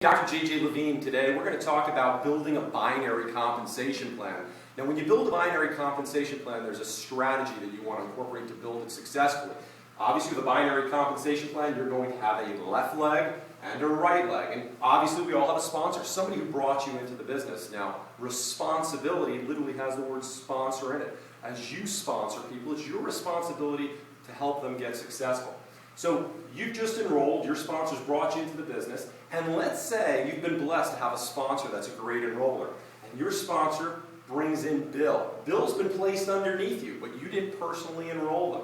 Dr. J.J. Levine. Today we're going to talk about building a binary compensation plan. Now when you build a binary compensation plan, there's a strategy that you want to incorporate to build it successfully. Obviously with a binary compensation plan, you're going to have a left leg and a right leg. And obviously we all have a sponsor, somebody who brought you into the business. Now responsibility literally has the word sponsor in it. As you sponsor people, it's your responsibility to help them get successful. So you've just enrolled, your sponsors brought you into the business, and let's say you've been blessed to have a sponsor that's a great enroller, and your sponsor brings in Bill. Bill's been placed underneath you, but you didn't personally enroll them.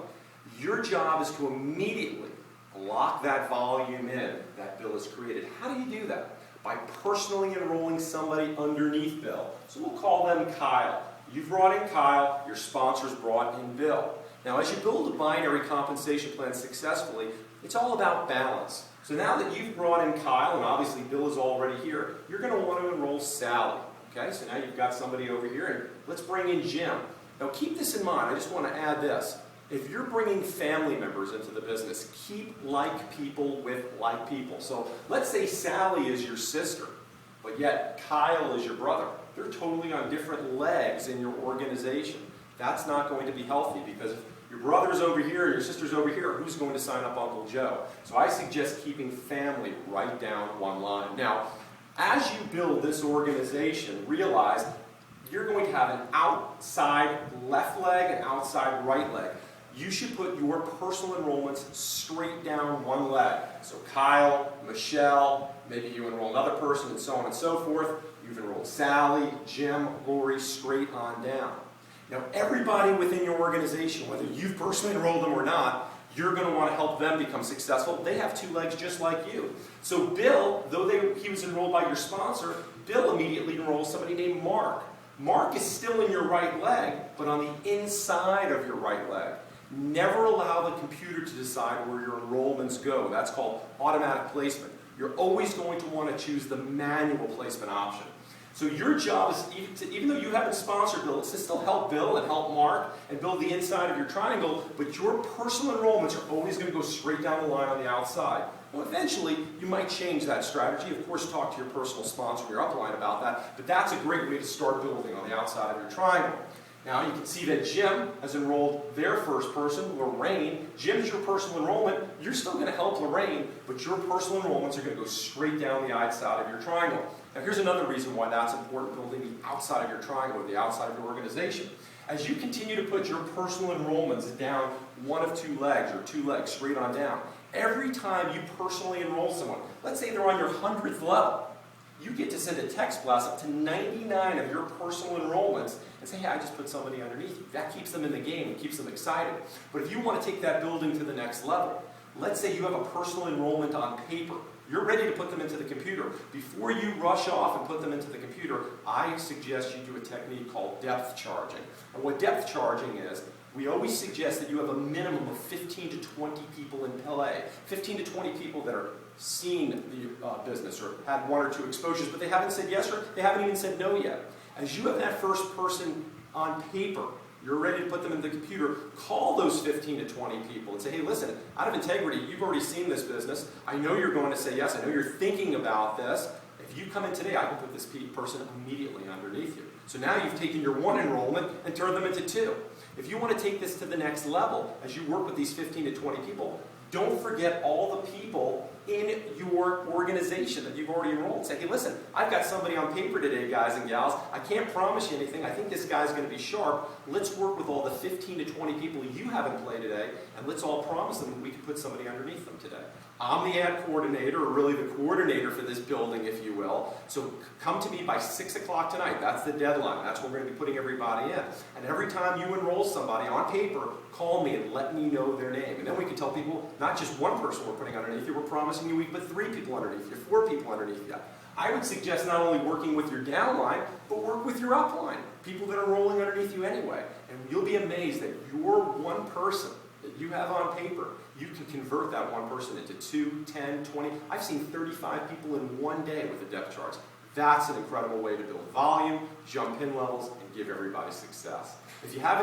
Your job is to immediately lock that volume in that Bill has created. How do you do that? By personally enrolling somebody underneath Bill. So we'll call them Kyle. You've brought in Kyle, your sponsors brought in Bill. Now, as you build a binary compensation plan successfully, it's all about balance. So now that you've brought in Kyle, and obviously Bill is already here, you're going to want to enroll Sally. Okay, so now you've got somebody over here, and let's bring in Jim. Now, keep this in mind. I just want to add this. If you're bringing family members into the business, keep like people with like people. So let's say Sally is your sister, but yet Kyle is your brother. They're totally on different legs in your organization. That's not going to be healthy because if your brother's over here and your sister's over here, who's going to sign up Uncle Joe? So I suggest keeping family right down one line. Now, as you build this organization, realize you're going to have an outside left leg and outside right leg. You should put your personal enrollments straight down one leg. So Kyle, Michelle, maybe you enroll another person and so on and so forth. You've enrolled Sally, Jim, Lori, straight on down. Now everybody within your organization, whether you've personally enrolled them or not, you're going to want to help them become successful. They have two legs just like you. So Bill, though he was enrolled by your sponsor, Bill immediately enrolls somebody named Mark. Mark is still in your right leg, but on the inside of your right leg. Never allow the computer to decide where your enrollments go. That's called automatic placement. You're always going to want to choose the manual placement option. So your job is, even though you haven't sponsored Bill, it's to still help Bill and help Mark and build the inside of your triangle, but your personal enrollments are always going to go straight down the line on the outside. Well, eventually, you might change that strategy. Of course, talk to your personal sponsor, your upline about that, but that's a great way to start building on the outside of your triangle. Now you can see that Jim has enrolled their first person, Lorraine. Jim's your personal enrollment. You're still going to help Lorraine, but your personal enrollments are going to go straight down the outside of your triangle. Now here's another reason why that's important, building the outside of your triangle, or the outside of your organization. As you continue to put your personal enrollments down one of two legs, or two legs straight on down, every time you personally enroll someone, let's say they're on your 100th level, you get to send a text blast up to 99 of your personal enrollments and say, hey, I just put somebody underneath you. That keeps them in the game and keeps them excited. But if you want to take that building to the next level, let's say you have a personal enrollment on paper. You're ready to put them into the computer. Before you rush off and put them into the computer, I suggest you do a technique called depth charging. And what depth charging is, we always suggest that you have a minimum of 15 to 20 people in play. 15 to 20 people that are seen the business or had one or two exposures, but they haven't said yes or they haven't even said no yet. As you have that first person on paper, you're ready to put them in the computer, call those 15 to 20 people and say, hey, listen, out of integrity, you've already seen this business. I know you're going to say yes. I know you're thinking about this. If you come in today, I can put this person immediately underneath you. So now you've taken your one enrollment and turned them into two. If you want to take this to the next level, as you work with these 15 to 20 people, don't forget all the people in your organization that you've already enrolled. Say, hey, listen, I've got somebody on paper today, guys and gals. I can't promise you anything. I think this guy's going to be sharp. Let's work with all the 15 to 20 people you have in play today, and let's all promise them that we can put somebody underneath them today. I'm the ad coordinator, or really the coordinator for this building, if you will. So come to me by 6 o'clock tonight. That's the deadline. That's when we're going to be putting everybody in. And every time you enroll somebody on paper, call me and let me know their name. And then we can tell people, not just one person we're putting underneath you, we're promising you we can put 3 people underneath you, 4 people underneath you. I would suggest not only working with your downline, but work with your upline, people that are rolling underneath you anyway. And you'll be amazed that your one person that you have on paper, you can convert that one person into 2, 10, 20. I've seen 35 people in one day with a depth charge. That's an incredible way to build volume, jump in levels, and give everybody success. If you haven't